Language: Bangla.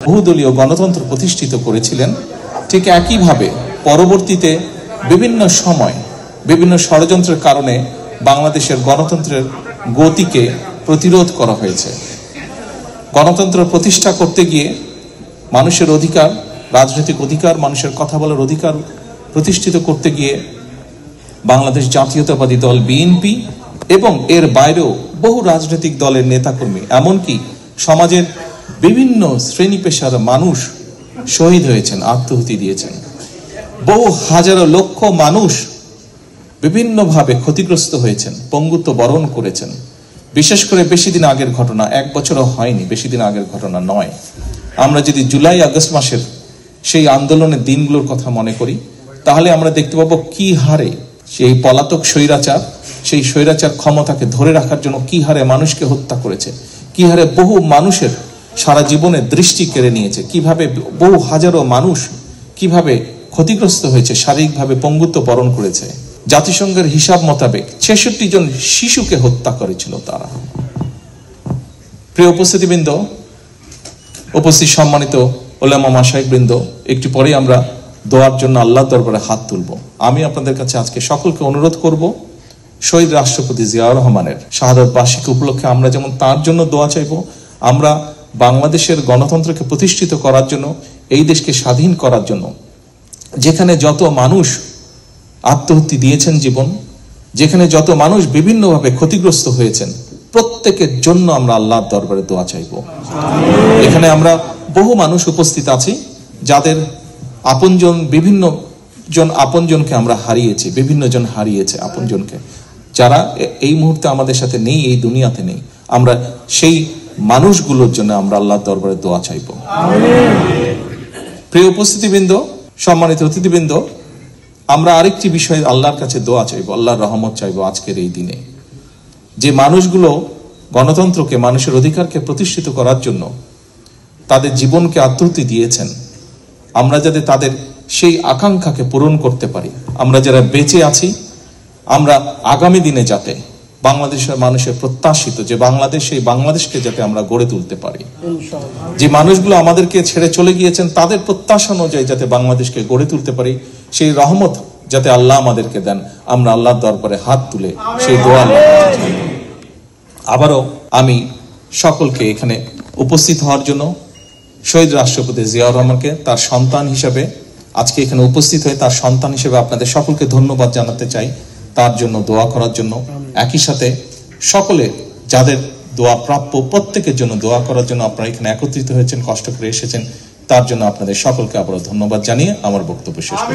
বহুদলীয় গণতন্ত্র প্রতিষ্ঠিত করেছিলেন, ঠিক একইভাবে পরবর্তীতে বিভিন্ন সময় বিভিন্ন ষড়যন্ত্রের কারণে বাংলাদেশের গণতন্ত্রের গতিকে প্রতিরোধ করা হয়েছে। গণতন্ত্র প্রতিষ্ঠা করতে গিয়ে মানুষের অধিকার, রাজনৈতিক অধিকার, মানুষের কথা বলার অধিকার প্রতিষ্ঠিত করতে গিয়ে বাংলাদেশ জাতীয়তাবাদী দল বিএনপি এবং এর বাইরেও বহু রাজনৈতিক দলের নেতাকর্মী, এমনকি সমাজের বিভিন্ন শ্রেণী পেশার মানুষ শহীদ হয়েছেন, আত্মাহুতি দিয়েছেন। বহু হাজারো লক্ষ মানুষ বিভিন্নভাবে ক্ষতিগ্রস্ত হয়েছেন, পঙ্গুত্ব বরণ করেছেন। বিশেষ করে বেশি দিন আগের ঘটনা, 1 বছরও হয়নি, বেশি দিন আগের ঘটনা নয়। আমরা যদি জুলাই আগস্ট মাসের সেই আন্দোলনের দিনগুলোর কথা মনে করি, তাহলে আমরা দেখতে পাবো কি হারে সেই পলাতক স্বৈরাচার, সেই স্বৈরাচার ক্ষমতাকে ধরে রাখার জন্য কি হারে মানুষকে হত্যা করেছে, কি হারে বহু মানুষের সারা জীবনের দৃষ্টি কেড়ে নিয়েছে, কিভাবে বহু হাজারো মানুষ কিভাবে ক্ষতিগ্রস্ত হয়েছে, শারীরিকভাবে পঙ্গুত্ব বরণ করেছে। জাতিসংঘের হিসাব মোতাবেক 66 জন শিশুকে হত্যা করেছিল তারা। প্রিয় উপস্থিতিবৃন্দ, উপস্থিত সম্মানিত ওলামা মাশায়েখ বৃন্দ, একটু পরে আমরা দোয়ার জন্য আল্লাহর দরবারে হাত তুলব। আমি আপনাদের কাছে আজকে সকলকে অনুরোধ করব, শহীদ রাষ্ট্রপতি জিয়াউর রহমানের শাহাদাত বার্ষিকী উপলক্ষে আমরা যেমন তার জন্য দোয়া চাইব, আমরা বাংলাদেশের গণতন্ত্রকে প্রতিষ্ঠিত করার জন্য, এই দেশকে স্বাধীন করার জন্য যেখানে যত মানুষ আত্মহত্যা দিয়েছেন জীবন, যেখানে যত মানুষ বিভিন্নভাবে ক্ষতিগ্রস্ত হয়েছেন, প্রত্যেকের জন্য আমরা আল্লাহর দরবারে দোয়া চাইব। এখানে আমরা বহু মানুষ উপস্থিত আছি যাদের আপনজন, বিভিন্ন জন আপনজনকে আমরা হারিয়েছি, বিভিন্ন জন হারিয়েছে আপনজনকে, যারা এই মুহূর্তে আমাদের সাথে নেই, এই দুনিয়াতে নেই। আমরা সেই মানুষগুলোর জন্য আমরা আল্লাহর দরবারে দোয়া চাইব। প্রিয় উপস্থিতিবৃন্দ, সম্মানিত অতিথিবৃন্দ, আমরা আরেকটি বিষয়ে আল্লাহর কাছে দোয়া চাইব, আল্লাহর রহমত চাইব আজকের এই দিনে। যে মানুষগুলো গণতন্ত্রকে, মানুষের অধিকারকে প্রতিষ্ঠিত করার জন্য তাদের জীবনকে আত্মাহুতি দিয়েছেন, আমরা যাতে তাদের সেই আকাঙ্ক্ষাকে পূরণ করতে পারি। আমরা যারা বেঁচে আছি, আমরা আগামী দিনে যাতে বাংলাদেশের মানুষের প্রত্যাশিত যে বাংলাদেশ, সেই বাংলাদেশকে যাতে আমরা গড়ে তুলতে পারি। যে মানুষগুলো আমাদেরকে ছেড়ে চলে গিয়েছেন, তাদের প্রত্যাশা অনুযায়ী যাতে বাংলাদেশকে গড়ে তুলতে পারি, সেই রহমত যাতে আল্লাহ আমাদেরকে দেন, আমরা আল্লাহর দরবারে হাত তুলে সেই দোয়া। আবারও আমি সকলকে এখানে উপস্থিত হওয়ার জন্য, শহীদ রাষ্ট্রপতি জিয়াউর রহমানকে তার সন্তান হিসেবে আজকে এখানে উপস্থিত হয়ে তার সন্তান হিসেবে আপনাদের সকলকে ধন্যবাদ জানাতে চাই, তার জন্য দোয়া করার জন্য। একই সাথে সকলে যাদের দোয়া প্রাপ্য, প্রত্যেকের জন্য দোয়া করার জন্য আপনারা এখানে একত্রিত হয়েছেন, কষ্ট করে এসেছেন, তার জন্য আপনাদের সকলকে আবারও ধন্যবাদ জানিয়ে আমার বক্তব্য শেষ করি।